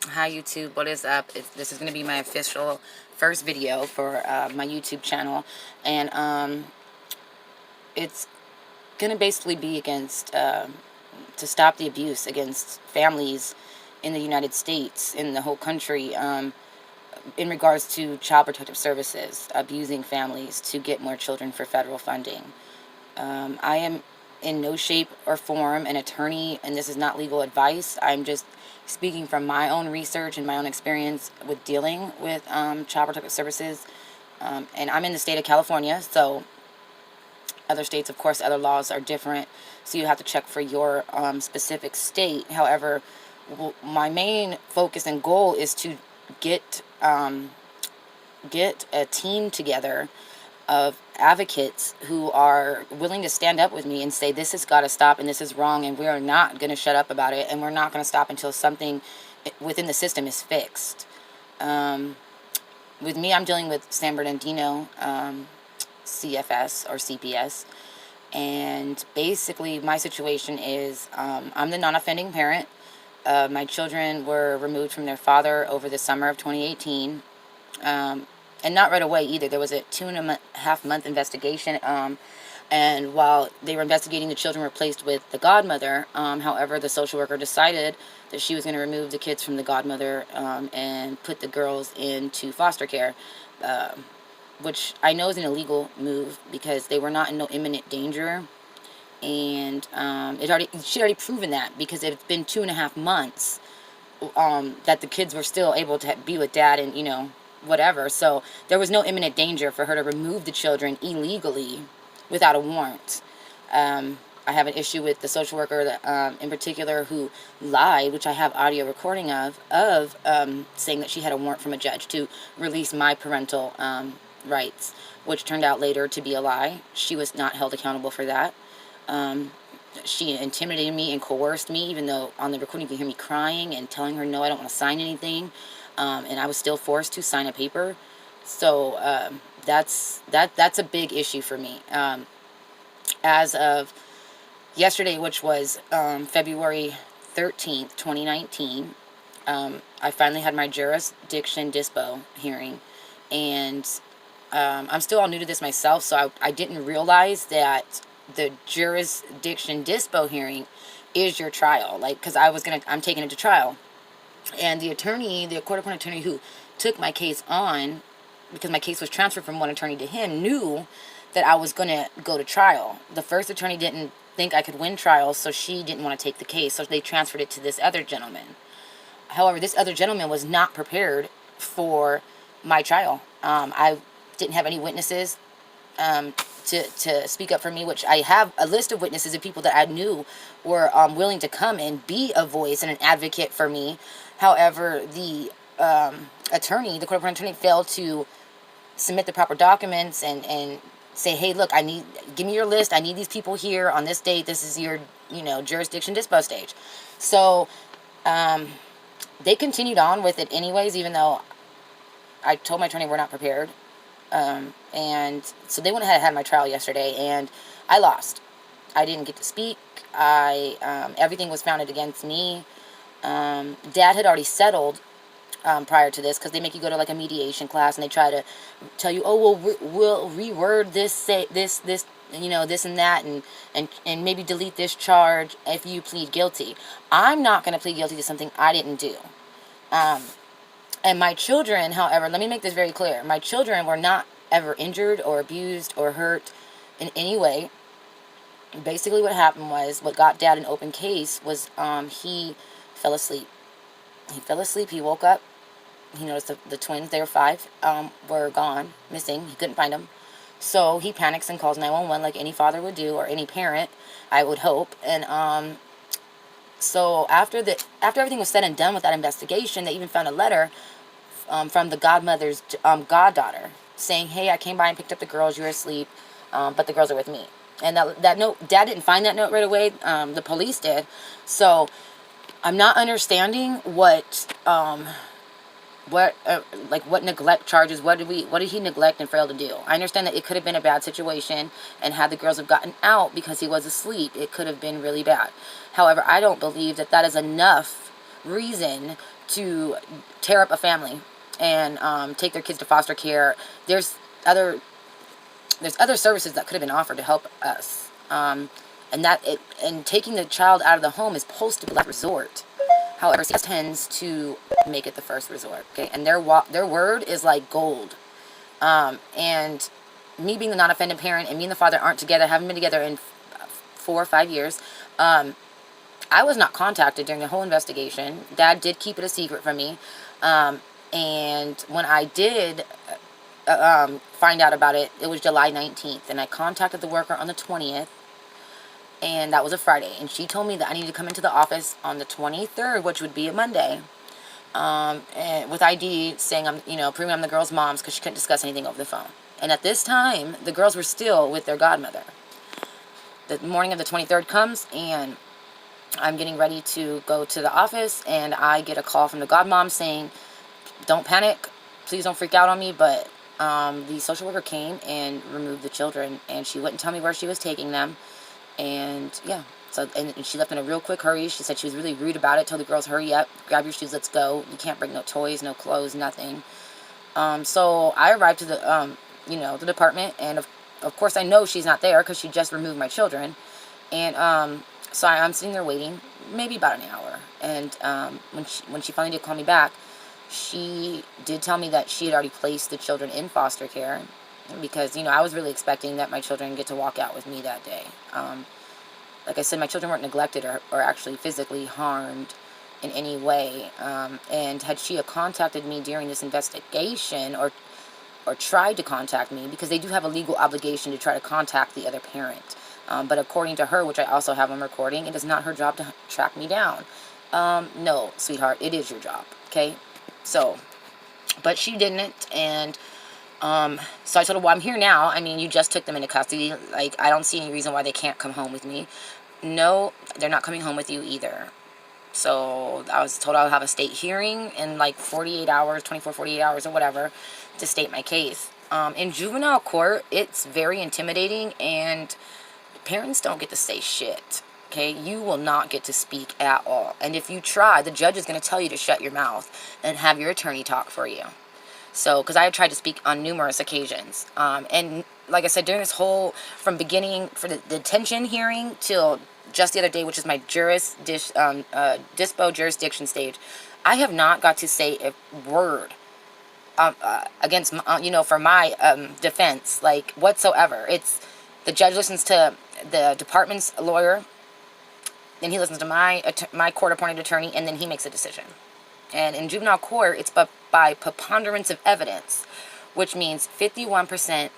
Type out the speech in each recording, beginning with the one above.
Hi YouTube, what is up? This is going to be my official first video for my YouTube channel, and it's going to basically be against to stop the abuse against families in the United States, in the whole country, in regards to Child Protective Services abusing families to get more children for federal funding. I am in no shape or form an attorney, and this is not legal advice. I'm just speaking from my own research and my own experience with dealing with Child Protective Services. And I'm in the state of California, so other states, of course, other laws are different, so you have to check for your specific state. However, my main focus and goal is to get a team together of advocates who are willing to stand up with me and say this has got to stop and this is wrong, and we are not going to shut up about it, and we're not going to stop until something within the system is fixed. With me, I'm dealing with San Bernardino CFS or CPS, and basically my situation is I'm the non-offending parent. My children were removed from their father over the summer of 2018. And not right away either. There was a 2.5-month investigation, and while they were investigating, the children were placed with the godmother. However, the social worker decided that she was going to remove the kids from the godmother and put the girls into foster care, which I know is an illegal move because they were not in no imminent danger. And she'd already proven that, because it's been 2.5 months that the kids were still able to be with dad, and whatever. So there was no imminent danger for her to remove the children illegally without a warrant. I have an issue with the social worker that, in particular, who lied, which I have audio recording of saying that she had a warrant from a judge to release my parental rights, which turned out later to be a lie. She was not held accountable for that. She intimidated me and coerced me, even though on the recording you can hear me crying and telling her, no, I don't want to sign anything. And I was still forced to sign a paper. So that's a big issue for me. As of yesterday, which was February 13th, 2019, I finally had my jurisdiction dispo hearing. And I'm still all new to this myself, so I didn't realize that the jurisdiction dispo hearing is your trial. Like, because I'm taking it to trial. And the attorney, the court-appointed attorney who took my case on, because my case was transferred from one attorney to him, knew that I was going to go to trial. The first attorney didn't think I could win trial, so she didn't want to take the case, so they transferred it to this other gentleman. However, this other gentleman was not prepared for my trial. I didn't have any witnesses to speak up for me, which I have a list of witnesses of people that I knew were willing to come and be a voice and an advocate for me. However, the attorney, the court-appointed attorney, failed to submit the proper documents and say, hey, look, give me your list. I need these people here on this date. This is your, jurisdiction dispo stage. So they continued on with it anyways, even though I told my attorney we're not prepared. And so they went ahead and had my trial yesterday, and I lost. I didn't get to speak. Everything was founded against me. Dad had already settled prior to this, because they make you go to like a mediation class, and they try to tell you, oh, well, we'll reword this, say this, this and that, and maybe delete this charge if you plead guilty. I'm not going to plead guilty to something I didn't do. And my children, however, let me make this very clear. My children were not ever injured or abused or hurt in any way. Basically what happened was, what got Dad an open case was he fell asleep. He fell asleep. He woke up. He noticed the twins, they were 5, were gone, missing. He couldn't find them. So he panics and calls 911 like any father would do, or any parent, I would hope. And so after everything was said and done with that investigation, they even found a letter from the godmother's goddaughter saying, hey, I came by and picked up the girls, you were asleep, but the girls are with me. And that note, Dad didn't find that note right away. The police did. So I'm not understanding what neglect charges, what did he neglect and fail to do? I understand that it could have been a bad situation, and had the girls have gotten out because he was asleep, it could have been really bad. However, I don't believe that is enough reason to tear up a family and take their kids to foster care. Other there's other services that could have been offered to help us. And taking the child out of the home is supposed to be last resort. However, CPS tends to make it the first resort. Okay, and their word is like gold. And me being the non-offending parent and me and the father aren't together, haven't been together in 4 or 5 years. I was not contacted during the whole investigation. Dad did keep it a secret from me. And when I did find out about it, it was July 19th. And I contacted the worker on the 20th. And that was a Friday. And she told me that I needed to come into the office on the 23rd, which would be a Monday. And with ID saying proving I'm the girls' moms, because she couldn't discuss anything over the phone. And at this time, the girls were still with their godmother. The morning of the 23rd comes, and I'm getting ready to go to the office, and I get a call from the godmom saying, don't panic, please don't freak out on me, but the social worker came and removed the children, and she wouldn't tell me where she was taking them. And yeah, so and she left in a real quick hurry. She said she was really rude about it, told the girls, hurry up, grab your shoes, let's go. You can't bring no toys, no clothes, nothing. So I arrived to the the department, and of course I know she's not there because she just removed my children. And so I'm sitting there waiting maybe about an hour. And when she finally did call me back, she did tell me that she had already placed the children in foster care, because I was really expecting that my children get to walk out with me that day. Like I said, my children weren't neglected or actually physically harmed in any way. And had she contacted me during this investigation, or tried to contact me, because they do have a legal obligation to try to contact the other parent. But according to her, which I also have on recording, it is not her job to track me down. No, sweetheart, it is your job, okay? So, but she didn't, and so I told her, well, I'm here now. I mean, you just took them into custody. Like, I don't see any reason why they can't come home with me. No, they're not coming home with you either. So I was told I'll have a state hearing in like 48 hours, 24, 48 hours or whatever, to state my case. In juvenile court, it's very intimidating, and parents don't get to say shit. Okay, you will not get to speak at all. And if you try, the judge is going to tell you to shut your mouth and have your attorney talk for you. So, because I have tried to speak on numerous occasions. And like I said, during this whole, from beginning for the detention hearing till just the other day, which is my dispo jurisdiction stage, I have not got to say a word against, for my defense, like, whatsoever. It's, the judge listens to the department's lawyer, then he listens to my court-appointed attorney, and then he makes a decision. And in juvenile court, it's by preponderance of evidence, which means 51%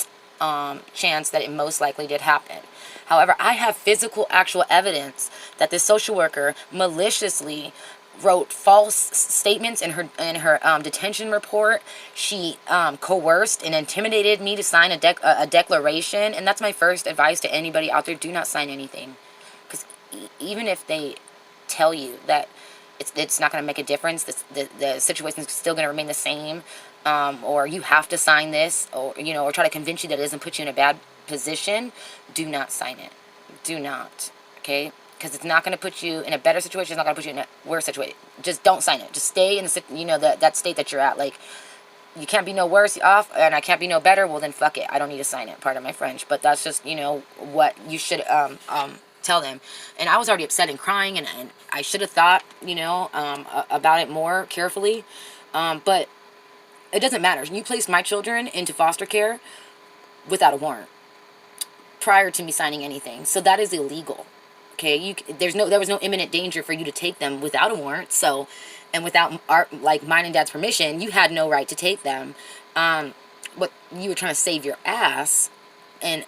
chance that it most likely did happen. However, I have physical, actual evidence that this social worker maliciously wrote false statements in her detention report. She coerced and intimidated me to sign a declaration. And that's my first advice to anybody out there: do not sign anything, because even if they tell you that it's not going to make a difference, the situation is still going to remain the same, or you have to sign this, or try to convince you that it doesn't put you in a bad position, do not sign it. Do not, okay? Because it's not going to put you in a better situation. It's not going to put you in a worse situation. Just don't sign it. Just stay in the that state that you're at. Like, you can't be no worse off, and I can't be no better. Well, then fuck it. I don't need to sign it. Pardon my French, but that's just what you should tell them. And I was already upset and crying, and I should have thought about it more carefully. But it doesn't matter. You placed my children into foster care without a warrant prior to me signing anything, so that is illegal. Okay, there was no imminent danger for you to take them without a warrant. So, and without mine and Dad's permission, you had no right to take them. But you were trying to save your ass, and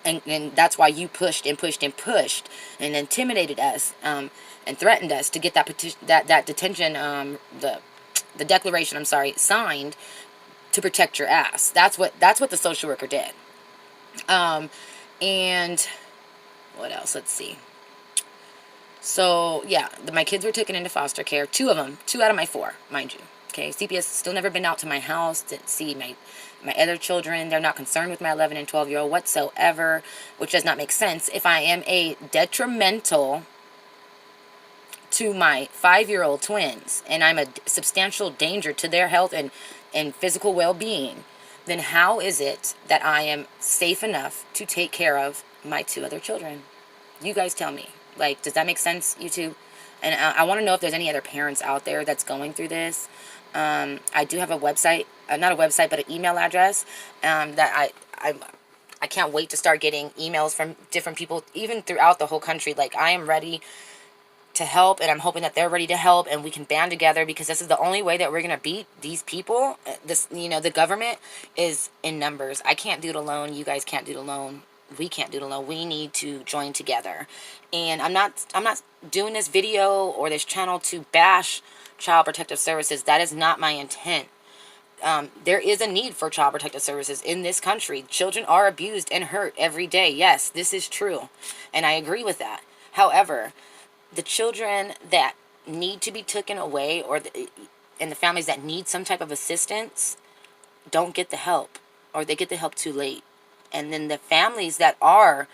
that's why you pushed and pushed and pushed and intimidated us, and threatened us to get that petition, that detention, the declaration, signed to protect your ass. That's what the social worker did. And what else? Let's see. So, yeah, my kids were taken into foster care. 2 of them. 2 out of my 4, mind you. Okay, CPS still never been out to my house to see my other children. They're not concerned with my 11 and 12-year-old whatsoever, which does not make sense if I am a detrimental to my 5-year-old twins, and I'm a substantial danger to their health and physical well-being, then how is it that I am safe enough to take care of my 2 other children? You guys tell me. Like, does that make sense, you two? And I want to know if there's any other parents out there that's going through this. I do have a website, not a website, but an email address that I can't wait to start getting emails from different people, even throughout the whole country. Like, I am ready to help, and I'm hoping that they're ready to help, and we can band together, because this is the only way that we're going to beat these people. This, the government is in numbers. I can't do it alone. You guys can't do it alone. We can't do it alone. We need to join together. And I'm not doing this video or this channel to bash Child Protective Services. That is not my intent. There is a need for Child Protective Services in this country. Children are abused and hurt every day. Yes, this is true, and I agree with that. However, the children that need to be taken away, and the families that need some type of assistance, don't get the help, or they get the help too late. And then the families that are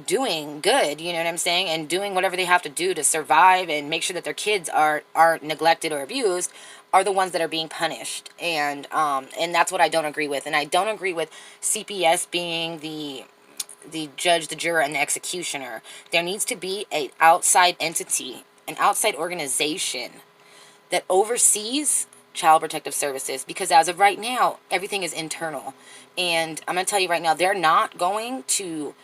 doing good, you know what I'm saying, and doing whatever they have to do to survive and make sure that their kids aren't neglected or abused, are the ones that are being punished. And that's what I don't agree with. And I don't agree with CPS being the judge, the juror, and the executioner. There needs to be an outside entity, an outside organization that oversees Child Protective Services, because as of right now, everything is internal. And I'm going to tell you right now, they're not going to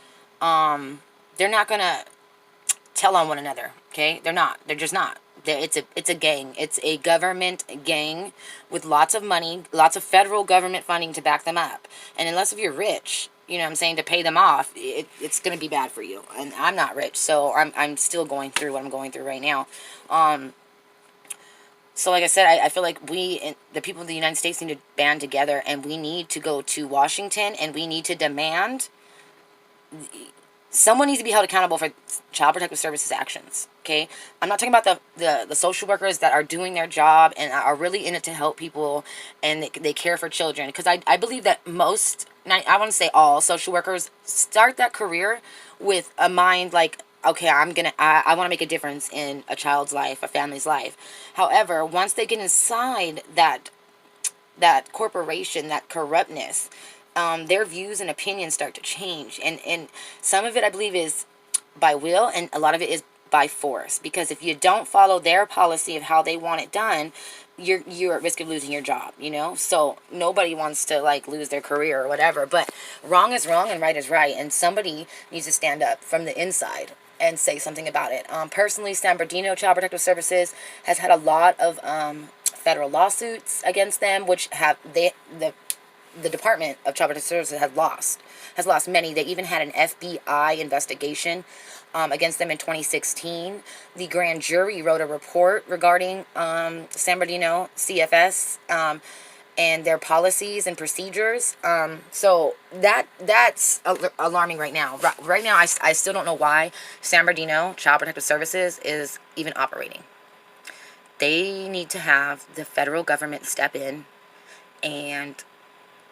tell on one another, okay? They're just not. It's a gang. It's a government gang with lots of money, lots of federal government funding to back them up. And unless if you're rich, you know what I'm saying, to pay them off, it's going to be bad for you. And I'm not rich, so I'm still going through what I'm going through right now. So like I said, I feel like the people of the United States need to band together, and we need to go to Washington, and we need to demand someone needs to be held accountable for Child Protective Services actions, okay? I'm not talking about the social workers that are doing their job and are really in it to help people, and they care for children. Because I believe that most, I want to say all, social workers start that career with a mind like, okay, I want to make a difference in a child's life, a family's life. However, once they get inside that corporation, that corruptness, their views and opinions start to change. And some of it, I believe, is by will, and a lot of it is by force. Because if you don't follow their policy of how they want it done, you're at risk of losing your job, So nobody wants to, like, lose their career or whatever. But wrong is wrong and right is right. And somebody needs to stand up from the inside and say something about it. Personally, San Bernardino Child Protective Services has had a lot of federal lawsuits against them, which the Department of Child Protective Services has lost many. They even had an FBI investigation against them in 2016. The grand jury wrote a report regarding San Bernardino CFS and their policies and procedures. So that's alarming right now. Right now, I still don't know why San Bernardino Child Protective Services is even operating. They need to have the federal government step in and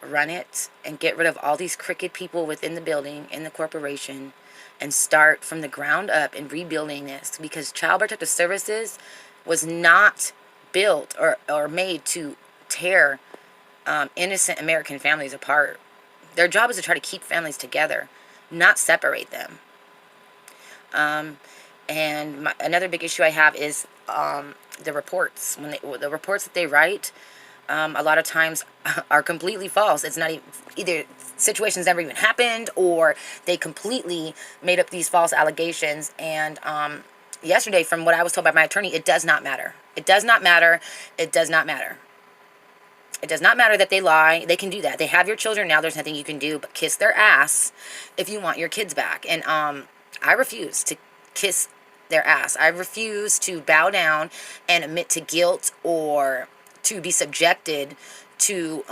run it and get rid of all these crooked people within the building, in the corporation, and start from the ground up and rebuilding this, because Child Protective Services was not built or made to tear innocent American families apart. Their job is to try to keep families together, not separate them. And another big issue I have is the reports. The reports that they write, a lot of times are completely false. It's not either situations never even happened, or they completely made up these false allegations. And yesterday, from what I was told by my attorney, it does not matter. It does not matter. It does not matter. It does not matter that they lie. They can do that. They have your children now. There's nothing you can do but kiss their ass if you want your kids back. And I refuse to kiss their ass. I refuse to bow down and admit to guilt or to be subjected to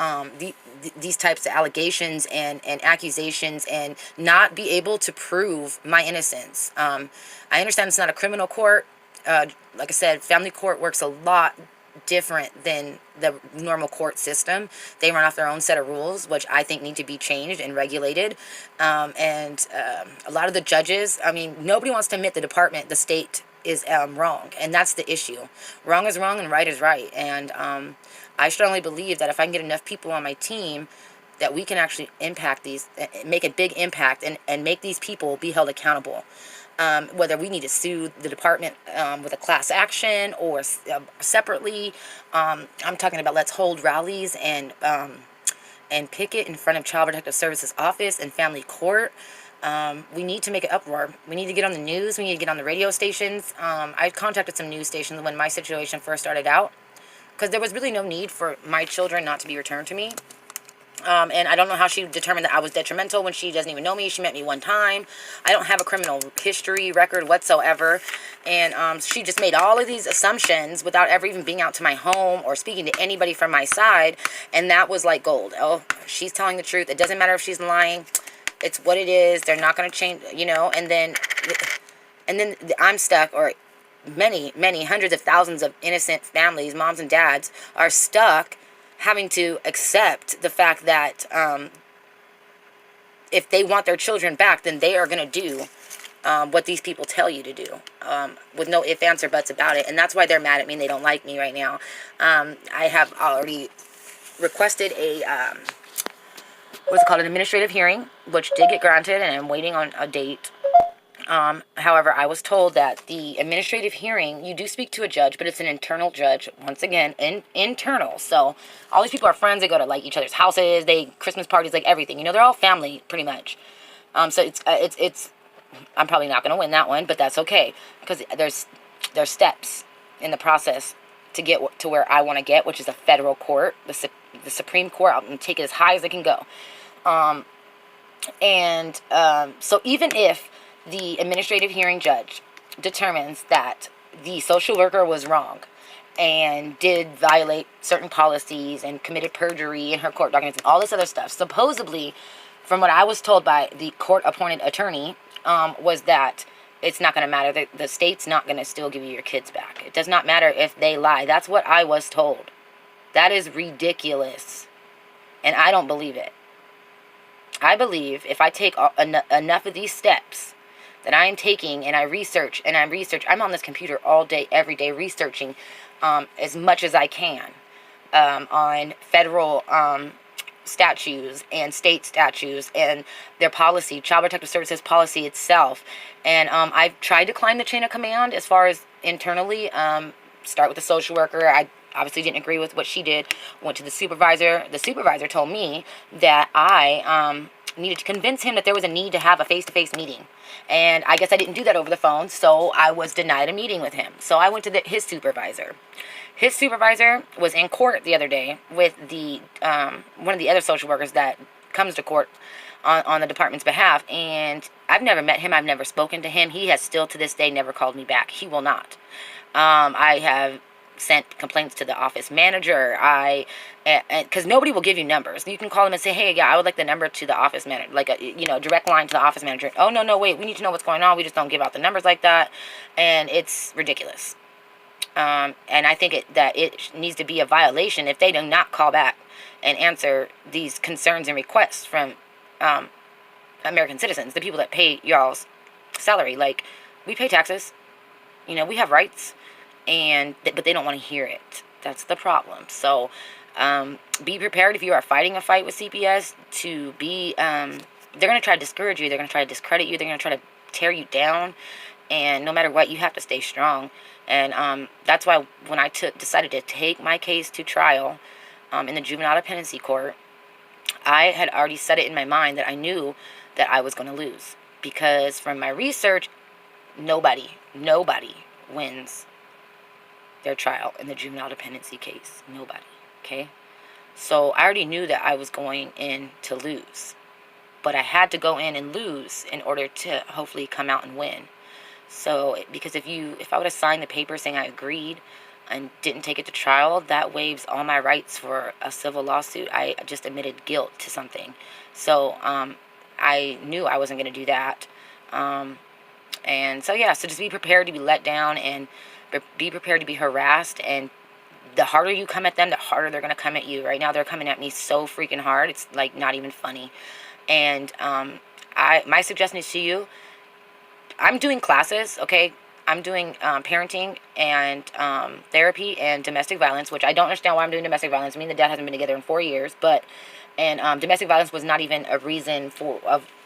these types of allegations and accusations, and not be able to prove my innocence. I understand it's not a criminal court. Like I said, family court works a lot different than the normal court system. They run off their own set of rules, which I think need to be changed and regulated. And a lot of the judges, I mean, nobody wants to admit the state is wrong, and that's the issue. Wrong is wrong and right is right, and I strongly believe that if I can get enough people on my team, that we can actually impact these, make a big impact, and make these people be held accountable. Whether we need to sue the department with a class action or separately. I'm talking about, let's hold rallies and picket in front of Child Protective Services office and family court. We need to make an uproar. We need to get on the news. We need to get on the radio stations. I contacted some news stations when my situation first started out, because there was really no need for my children not to be returned to me. And I don't know how she determined that I was detrimental when she doesn't even know me. She met me one time. I don't have a criminal history record whatsoever. And she just made all of these assumptions without ever even being out to my home or speaking to anybody from my side. And that was like gold. Oh, she's telling the truth. It doesn't matter if she's lying. It's what it is. They're not going to change, And then I'm stuck, or many hundreds of thousands of innocent families, moms and dads, are stuck having to accept the fact that if they want their children back, then they are going to do what these people tell you to do, with no ifs, ands, or buts about it. And that's why they're mad at me and they don't like me right now. I have already requested a, what's it called, an administrative hearing, which did get granted, and I'm waiting on a date. However, I was told that the administrative hearing, you do speak to a judge, but it's an internal judge. Once again, internal. So all these people are friends. They go to like each other's houses. They Christmas parties, like everything. They're all family pretty much. So it's. I'm probably not going to win that one, but that's okay, because there's steps in the process to get to where I want to get, which is a federal court, the Supreme Court. I'm going to take it as high as it can go. So even if the administrative hearing judge determines that the social worker was wrong and did violate certain policies and committed perjury in her court documents and all this other stuff, supposedly, from what I was told by the court-appointed attorney, was that it's not going to matter. The state's not going to still give you your kids back. It does not matter if they lie. That's what I was told. That is ridiculous, and I don't believe it. I believe if I take enough of these steps that I am taking, and I research, I'm on this computer all day, every day, researching as much as I can on federal statutes and state statutes and their policy, Child Protective Services policy itself. And I've tried to climb the chain of command as far as internally. Start with the social worker. I obviously didn't agree with what she did. Went to the supervisor. The supervisor told me that I needed to convince him that there was a need to have a face-to-face meeting. And I guess I didn't do that over the phone, so I was denied a meeting with him. So I went to his supervisor. His supervisor was in court the other day with the one of the other social workers that comes to court on the department's behalf. And I've never met him. I've never spoken to him. He has still to this day never called me back. He will not. I have sent complaints to the office manager. Because nobody will give you numbers. You can call them and say, hey, yeah, I would like the number to the office manager, like a direct line to the office manager. Oh, no, wait, we need to know what's going on. We just don't give out the numbers like that. And it's ridiculous. And I think that it needs to be a violation if they do not call back and answer these concerns and requests from American citizens, the people that pay y'all's salary. Like, we pay taxes. We have rights. But they don't want to hear it. That's the problem. So be prepared if you are fighting a fight with CPS to be, they're going to try to discourage you. They're going to try to discredit you. They're going to try to tear you down. And no matter what, you have to stay strong. And that's why when I decided to take my case to trial in the juvenile dependency court, I had already set it in my mind that I knew that I was going to lose. Because from my research, nobody wins their trial in the juvenile dependency case. Nobody. Okay? So I already knew that I was going in to lose. But I had to go in and lose in order to hopefully come out and win. So, because if I would have signed the paper saying I agreed and didn't take it to trial, that waives all my rights for a civil lawsuit. I just admitted guilt to something. So, I knew I wasn't going to do that. And so, yeah, so just be prepared to be let down and be prepared to be harassed. And the harder you come at them, the harder they're going to come at you. Right now, they're coming at me so freaking hard. It's like not even funny. And my suggestion is to you, I'm doing classes, okay? I'm doing parenting and therapy and domestic violence, which I don't understand why I'm doing domestic violence. Me and the dad hasn't been together in 4 years, but domestic violence was not even a reason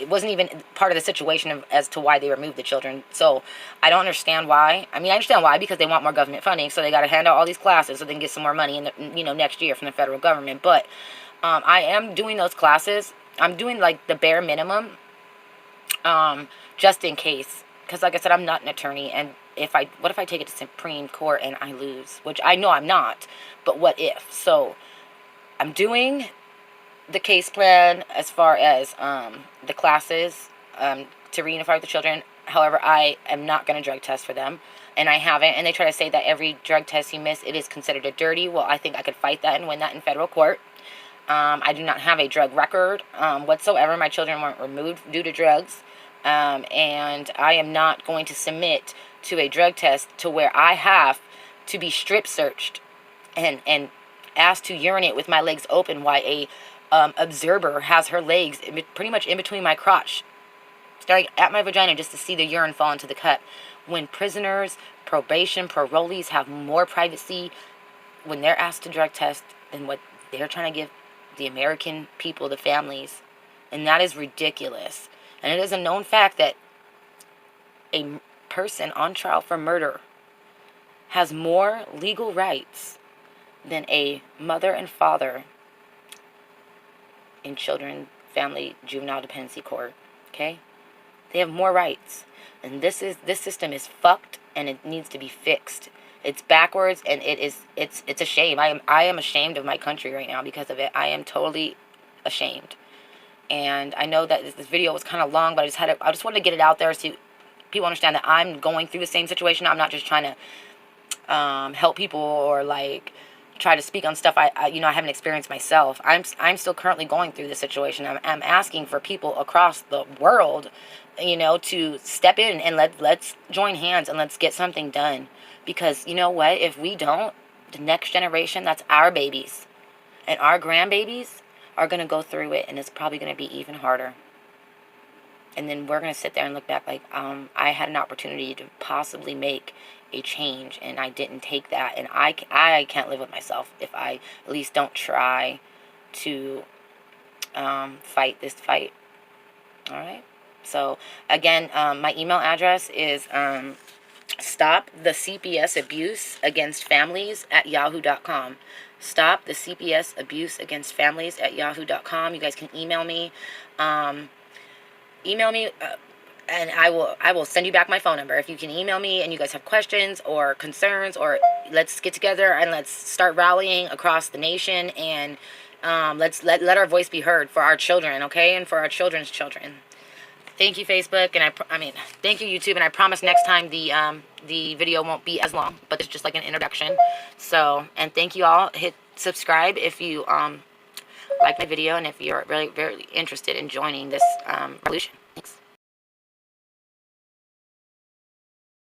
it wasn't even part of the situation as to why they removed the children. So I don't understand why. I mean, I understand why, because they want more government funding, so they got to hand out all these classes so they can get some more money in the, next year from the federal government. But I am doing those classes. I'm doing like the bare minimum, just in case. Because like I said, I'm not an attorney, and what if I take it to Supreme Court and I lose? Which I know I'm not, but what if? So I'm doing the case plan as far as the classes to reunify with the children. However, I am not going to drug test for them, and I haven't. And they try to say that every drug test you miss, it is considered a dirty. Well, I think I could fight that and win that in federal court. I do not have a drug record whatsoever. My children weren't removed due to drugs. And I am not going to submit to a drug test to where I have to be strip searched and asked to urinate with my legs open while a observer has her legs pretty much in between my crotch, staring at my vagina just to see the urine fall into the cup. When prisoners, probation, parolees have more privacy when they're asked to drug test than what they're trying to give the American people, the families. And that is ridiculous. And it is a known fact that a person on trial for murder has more legal rights than a mother and father in children, family, juvenile dependency court. Okay? They have more rights. And this system is fucked, and it needs to be fixed. It's backwards, and it's a shame. I am ashamed of my country right now because of it. I am totally ashamed. And I know that this video was kind of long, but I just wanted to get it out there so people understand that I'm going through the same situation. I'm not just trying to help people or like try to speak on stuff I haven't experienced myself. I'm still currently going through the situation. I'm asking for people across the world, to step in and let's join hands and let's get something done. Because you know what? If we don't, the next generation, that's our babies and our grandbabies, are going to go through it, and it's probably going to be even harder. And then we're going to sit there and look back like, I had an opportunity to possibly make a change, and I didn't take that. And I can't live with myself if I at least don't try to fight this fight. All right? So, again, my email address is stopthecpsabuse@yahoo.com. Stop the CPS abuse against families @yahoo.com. You guys can email me. And I will send you back my phone number. If you can email me and you guys have questions or concerns, or let's get together and let's start rallying across the nation, and let's let our voice be heard for our children, okay, and for our children's children. Thank you, Facebook, and thank you, YouTube, and I promise next time the video won't be as long, but it's just like an introduction. So, and thank you all. Hit subscribe if you like my video, and if you're really, very interested in joining this revolution.